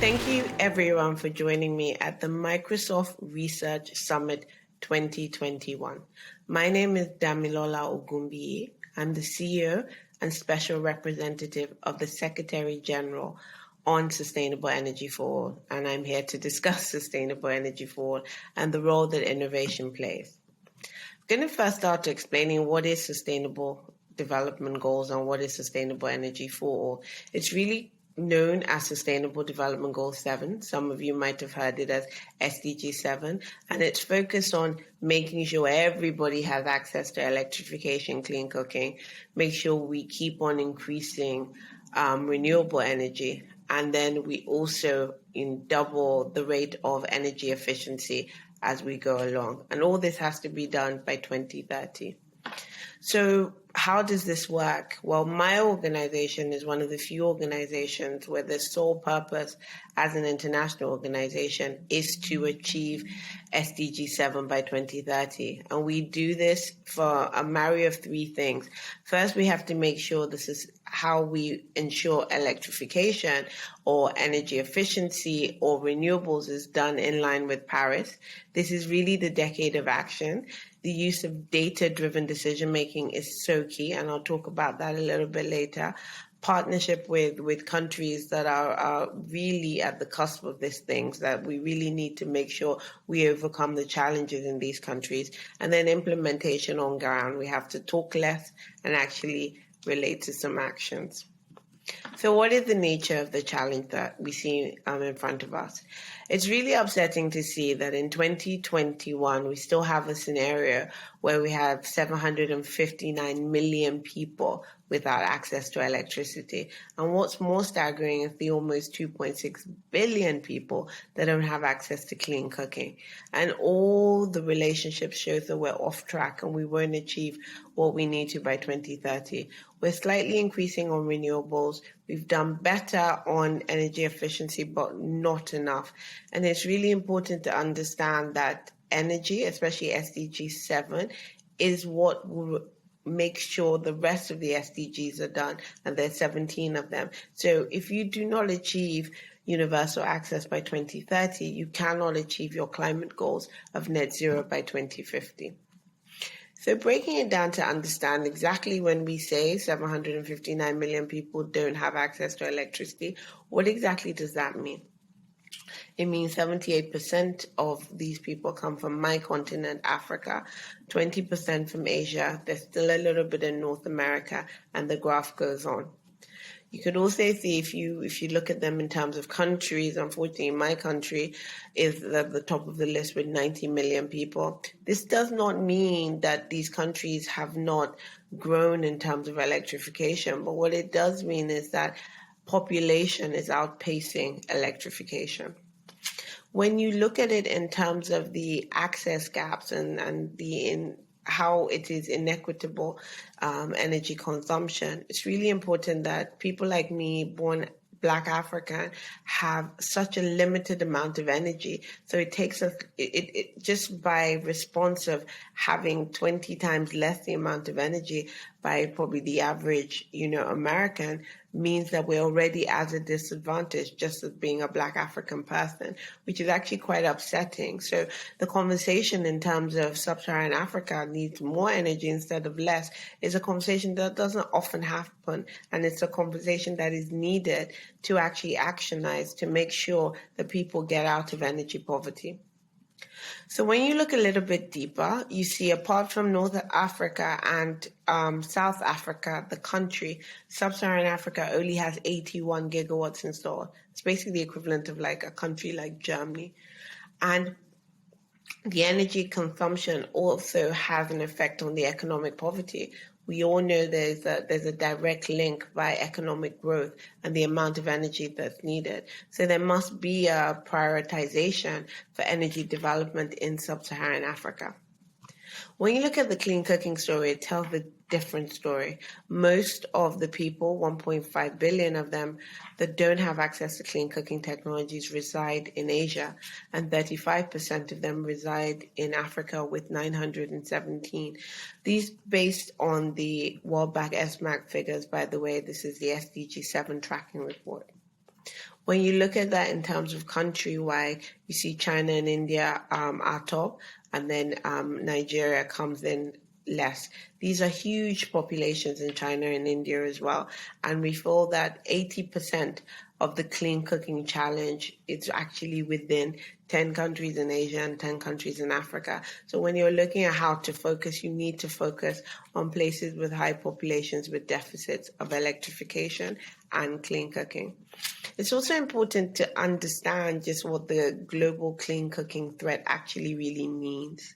Thank you everyone for joining me at the Microsoft Research Summit 2021. My name is Damilola Ogunbiyi. I'm the CEO and Special Representative of the Secretary General on Sustainable Energy for All, and I'm here to discuss Sustainable Energy for All and the role that innovation plays. I'm going to first start explaining what is Sustainable Development Goals and what is Sustainable Energy for All. It's really known as Sustainable Development Goal 7. Some of you might have heard it as SDG 7, and it's focused on making sure everybody has access to electrification, clean cooking, make sure we keep on increasing renewable energy, and then we also double the rate of energy efficiency as we go along. And all this has to be done by 2030. So how does this work? Well, my organization is one of the few organizations where the sole purpose as an international organization is to achieve SDG 7 by 2030. And we do this for a myriad of three things. First, we have to make sure this is how we ensure electrification or energy efficiency or renewables is done in line with Paris. This is really the decade of action. The use of data-driven decision-making is so key, and I'll talk about that a little bit later. Partnership with countries that are really at the cusp of these things, that we really need to make sure we overcome the challenges in these countries. And then implementation on ground. We have to talk less and actually relate to some actions. So what is the nature of the challenge that we see in front of us? It's really upsetting to see that in 2021, we still have a scenario where we have 759 million people without access to electricity. And what's more staggering is the almost 2.6 billion people that don't have access to clean cooking. And all the relationships show that we're off track and we won't achieve what we need to by 2030. We're slightly increasing on renewables. We've done better on energy efficiency, but not enough. And it's really important to understand that energy, especially SDG 7, is what will make sure the rest of the SDGs are done, and there's 17 of them. So if you do not achieve universal access by 2030, you cannot achieve your climate goals of net zero by 2050. So breaking it down to understand exactly when we say 759 million people don't have access to electricity, what exactly does that mean? It means 78% of these people come from my continent, Africa, 20% from Asia, there's still a little bit in North America, and the graph goes on. You could also see if you look at them in terms of countries, unfortunately my country is at the top of the list with 90 million people. This does not mean that these countries have not grown in terms of electrification, but what it does mean is that population is outpacing electrification. When you look at it in terms of the access gaps and how it is inequitable energy consumption, it's really important that people like me, born Black African, have such a limited amount of energy. So it takes us, just by response of having 20 times less the amount of energy by probably the average, American, means that we're already at a disadvantage just as being a Black African person, which is actually quite upsetting. So the conversation in terms of Sub-Saharan Africa needs more energy instead of less is a conversation that doesn't often happen, and it's a conversation that is needed to actually actionize to make sure that people get out of energy poverty. So when you look a little bit deeper, you see apart from North Africa and South Africa, the country, Sub-Saharan Africa only has 81 gigawatts installed. It's basically the equivalent of like a country like Germany. And the energy consumption also has an effect on the economic poverty. We all know there's a direct link by economic growth and the amount of energy that's needed. So there must be a prioritization for energy development in Sub-Saharan Africa. When you look at the clean cooking story, it tells a different story. Most of the people, 1.5 billion of them, that don't have access to clean cooking technologies reside in Asia, and 35% of them reside in Africa with 917. These based on the World Bank SMAC figures, by the way. This is the SDG 7 tracking report. When you look at that in terms of countrywide, you see China and India are top, and then Nigeria comes in less. These are huge populations in China and India as well, and we feel that 80% of the clean cooking challenge is actually within 10 countries in Asia and 10 countries in Africa. So when you're looking at how to focus, you need to focus on places with high populations with deficits of electrification and clean cooking. It's also important to understand just what the global clean cooking threat actually really means.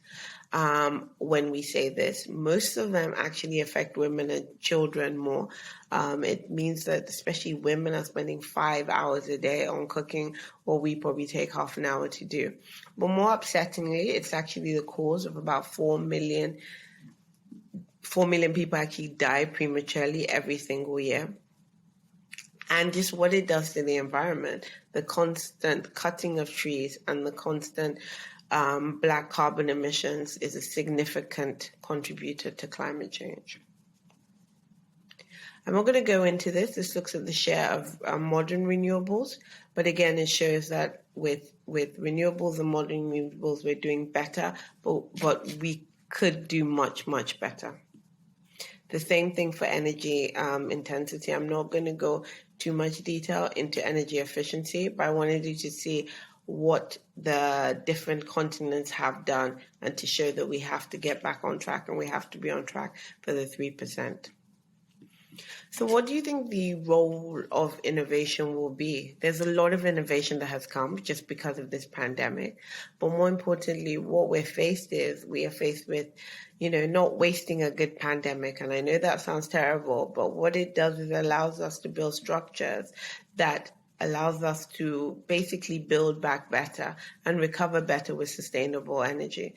When we say this, most of them actually affect women and children more. It means that especially women are spending 5 hours a day on cooking, what we probably take half an hour to do. But more upsettingly, it's actually the cause of about 4 million people actually die prematurely every single year. And just what it does to the environment, the constant cutting of trees and the constant black carbon emissions is a significant contributor to climate change. I'm not going to go into this. This looks at the share of modern renewables. But again, it shows that with renewables and modern renewables, we're doing better, but we could do much, much better. The same thing for energy intensity. I'm not going to go too much detail into energy efficiency, but I wanted you to see what the different continents have done and to show that we have to get back on track and we have to be on track for the 3%. So what do you think the role of innovation will be? There's a lot of innovation that has come just because of this pandemic. But more importantly, what we are faced with, not wasting a good pandemic. And I know that sounds terrible, but what it does is it allows us to build structures that allows us to basically build back better and recover better with sustainable energy.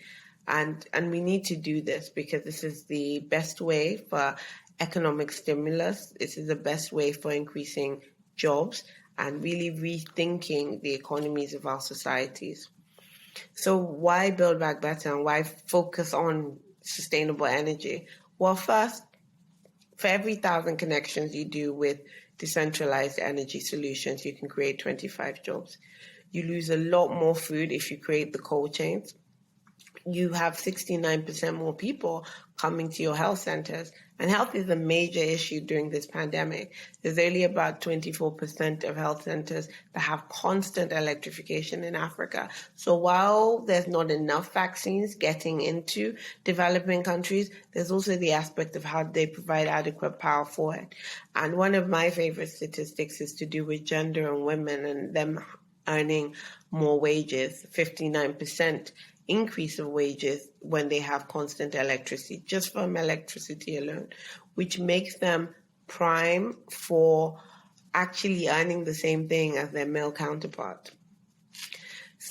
And we need to do this because this is the best way for economic stimulus. This is the best way for increasing jobs and really rethinking the economies of our societies. So why build back better and why focus on sustainable energy? Well, first, for every 1,000 connections you do with decentralized energy solutions, you can create 25 jobs. You lose a lot more food if you create the cold chains. You have 69% more people coming to your health centers. And health is a major issue during this pandemic. There's only about 24% of health centers that have constant electrification in Africa. So while there's not enough vaccines getting into developing countries, there's also the aspect of how they provide adequate power for it. And one of my favorite statistics is to do with gender and women and them earning more wages, 59% increase of wages when they have constant electricity, just from electricity alone, which makes them prime for actually earning the same thing as their male counterpart.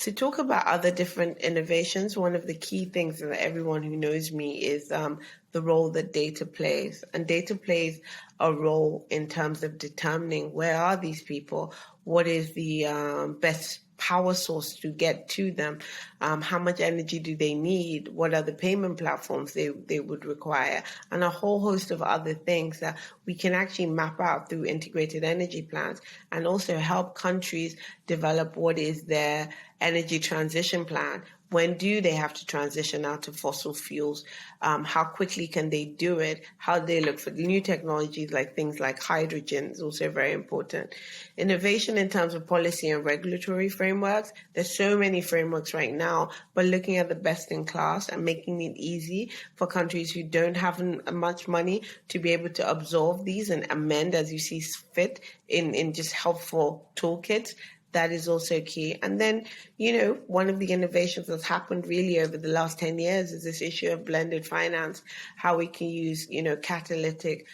To talk about other different innovations, one of the key things that everyone who knows me is the role that data plays. And data plays a role in terms of determining where are these people, what is the best power source to get to them, how much energy do they need, what are the payment platforms they would require, and a whole host of other things that we can actually map out through integrated energy plans and also help countries develop what is their energy transition plan. When do they have to transition out of fossil fuels? How quickly can they do it? How do they look for new technologies like things like hydrogen is also very important. Innovation in terms of policy and regulatory frameworks, there's so many frameworks right now, but looking at the best in class and making it easy for countries who don't have much money to be able to absorb these and amend as you see fit in just helpful toolkits. That is also key. And then, one of the innovations that's happened really over the last 10 years is this issue of blended finance, how we can use, catalytic,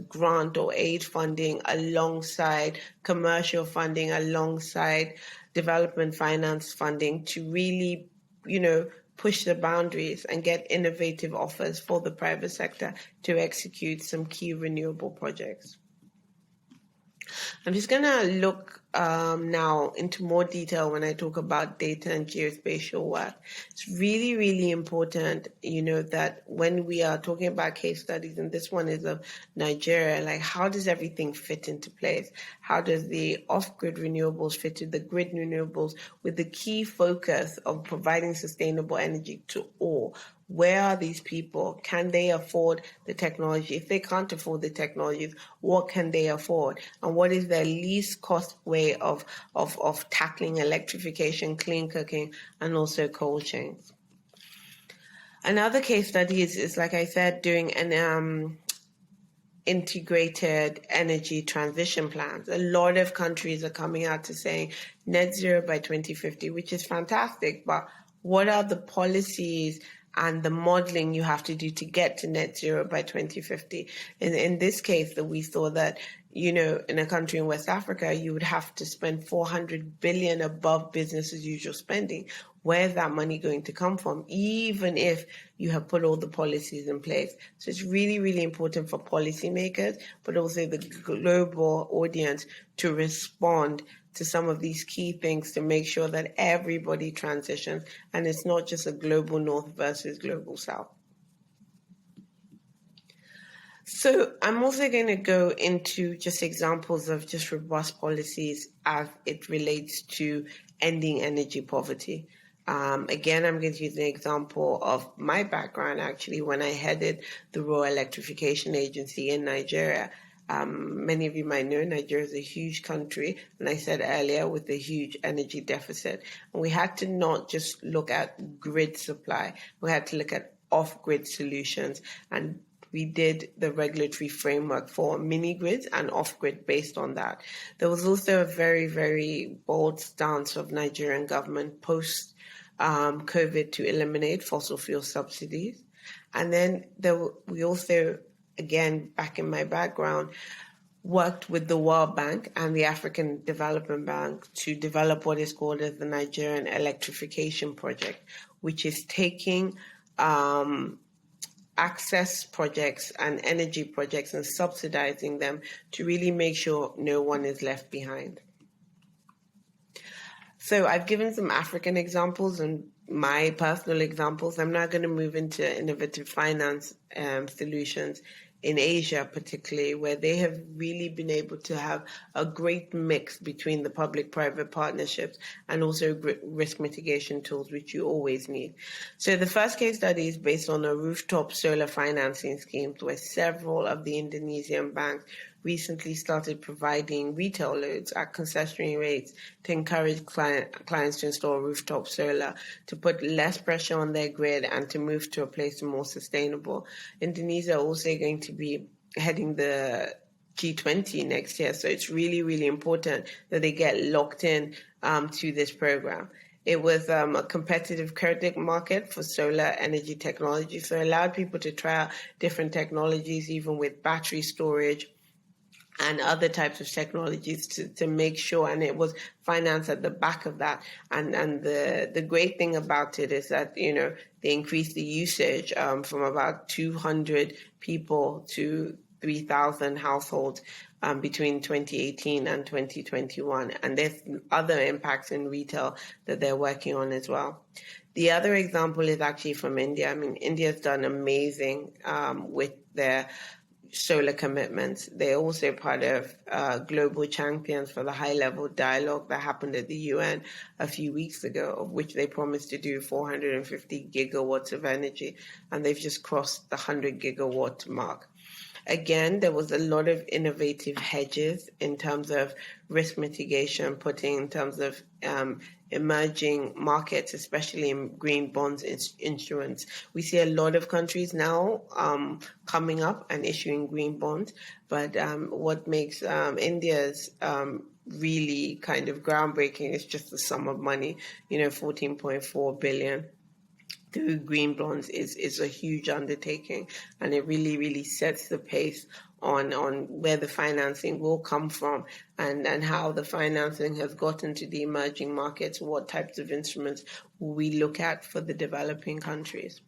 grant or aid funding alongside commercial funding, alongside development finance funding to really, push the boundaries and get innovative offers for the private sector to execute some key renewable projects. I'm just going to look now into more detail when I talk about data and geospatial work, it's really, really important, that when we are talking about case studies, and this one is of Nigeria, like how does everything fit into place? How does the off-grid renewables fit to the grid renewables with the key focus of providing sustainable energy to all? Where are these people? Can they afford the technology? If they can't afford the technologies, what can they afford? And what is their least cost way of tackling electrification, clean cooking, and also cold chains? Another case study is like I said, doing an integrated energy transition plans. A lot of countries are coming out to saying net zero by 2050, which is fantastic, but what are the policies and the modeling you have to do to get to net zero by 2050? In this case, that we saw that, in a country in West Africa, you would have to spend 400 billion above business as usual spending. Where's that money going to come from, even if you have put all the policies in place? So it's really, really important for policymakers, but also the global audience to respond to some of these key things to make sure that everybody transitions, and it's not just a global north versus global south. So I'm also going to go into just examples of just robust policies as it relates to ending energy poverty. Again, I'm going to use an example of my background, actually, when I headed the Rural Electrification Agency in Nigeria. Many of you might know Nigeria is a huge country, and I said earlier, with a huge energy deficit. And we had to not just look at grid supply, we had to look at off-grid solutions. And we did the regulatory framework for mini grids and off-grid based on that. There was also a very, very bold stance of Nigerian government post COVID to eliminate fossil fuel subsidies. And then we also, again, back in my background, worked with the World Bank and the African Development Bank to develop what is called as the Nigerian Electrification Project, which is taking access projects and energy projects and subsidizing them to really make sure no one is left behind. So I've given some African examples and my personal examples. I'm now going to move into innovative finance solutions in Asia, particularly, where they have really been able to have a great mix between the public-private partnerships and also risk mitigation tools, which you always need. So the first case study is based on a rooftop solar financing scheme where several of the Indonesian banks recently started providing retail loads at concessionary rates to encourage clients to install rooftop solar, to put less pressure on their grid and to move to a place more sustainable. Indonesia also going to be heading the G20 next year, so it's really, really important that they get locked in to this program. It was a competitive credit market for solar energy technology, so it allowed people to try out different technologies, even with battery storage and other types of technologies to make sure, and it was financed at the back of that. And the great thing about it is that, they increased the usage from about 200 people to 3,000 households between 2018 and 2021. And there's other impacts in retail that they're working on as well. The other example is actually from India. I mean, India's done amazing with their solar commitments. They're also part of Global Champions for the high-level dialogue that happened at the UN a few weeks ago, of which they promised to do 450 gigawatts of energy, and they've just crossed the 100 gigawatt mark. Again, there was a lot of innovative hedges in terms of risk mitigation, putting in terms of emerging markets, especially in green bonds instruments. We see a lot of countries now coming up and issuing green bonds, but what makes India's really kind of groundbreaking is just the sum of money, 14.4 billion. Through green bonds is a huge undertaking, and it really, really sets the pace on where the financing will come from and how the financing has gotten to the emerging markets, what types of instruments we look at for the developing countries.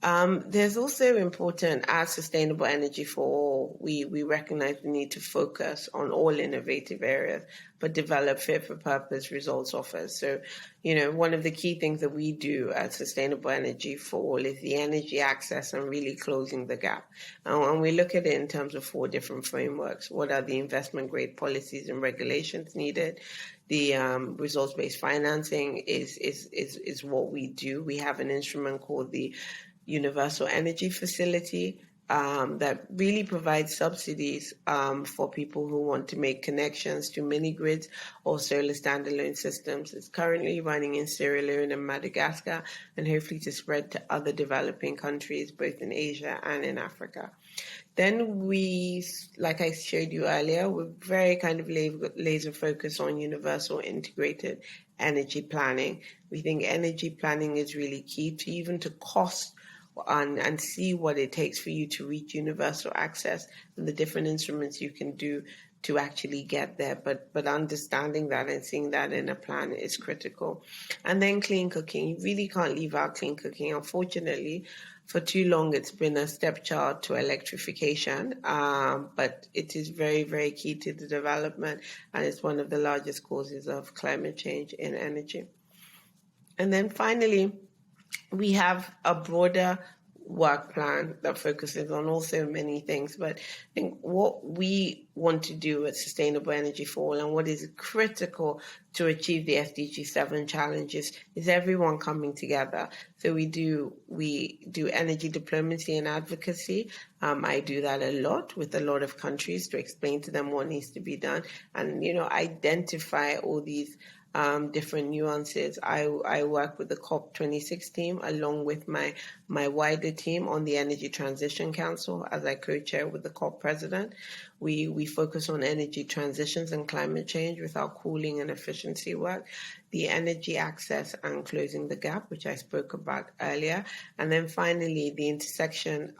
There's also important, as sustainable energy for all, we recognize the need to focus on all innovative areas, but develop fit for purpose results offers. So, one of the key things that we do at Sustainable Energy for All is the energy access and really closing the gap. And we look at it in terms of 4 different frameworks. What are the investment grade policies and regulations needed? The results-based financing is what we do. We have an instrument called the Universal Energy Facility that really provides subsidies for people who want to make connections to mini grids or solar standalone systems. It's currently running in Sierra Leone and Madagascar, and hopefully to spread to other developing countries, both in Asia and in Africa. Then we, like I showed you earlier, we're very kind of laser focused on universal integrated energy planning. We think energy planning is really key to even to cost and see what it takes for you to reach universal access and the different instruments you can do to actually get there. But understanding that and seeing that in a plan is critical. And then clean cooking. You really can't leave out clean cooking. Unfortunately, for too long, it's been a stepchild to electrification, but it is very, very key to the development, and it's one of the largest causes of climate change in energy. And then finally, we have a broader work plan that focuses on also many things, but I think what we want to do at Sustainable Energy for All and what is critical to achieve the SDG 7 challenges is everyone coming together. So we do energy diplomacy and advocacy. I do that a lot with a lot of countries to explain to them what needs to be done and, identify all these different nuances. I work with the COP26 team along with my wider team on the Energy Transition Council as I co-chair with the COP president. We focus on energy transitions and climate change with our cooling and efficiency work, the energy access and closing the gap, which I spoke about earlier, and then finally the intersection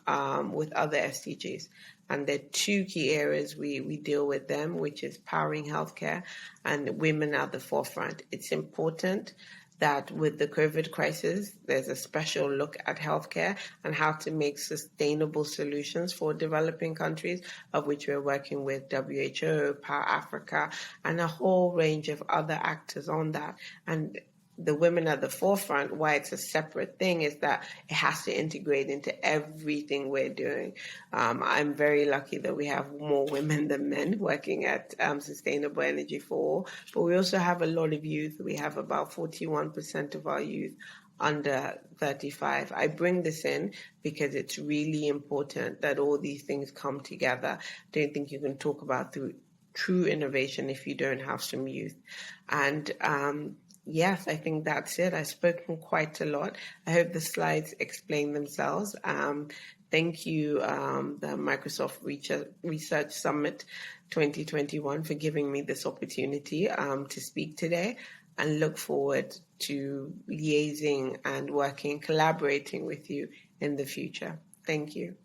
with other SDGs. And there are 2 key areas we deal with them, which is powering healthcare and women at the forefront. It's important that with the COVID crisis, there's a special look at healthcare and how to make sustainable solutions for developing countries, of which we're working with WHO, Power Africa, and a whole range of other actors on that. And the women at the forefront, why it's a separate thing is that it has to integrate into everything we're doing. I'm very lucky that we have more women than men working at Sustainable Energy for All, but we also have a lot of youth. We have about 41% of our youth under 35. I bring this in because it's really important that all these things come together. I don't think you can talk about true innovation if you don't have some youth. And yes, I think that's it. I've spoken quite a lot. I hope the slides explain themselves. Thank you, the Microsoft Research Summit 2021 for giving me this opportunity to speak today, and look forward to liaising and working, collaborating with you in the future. Thank you.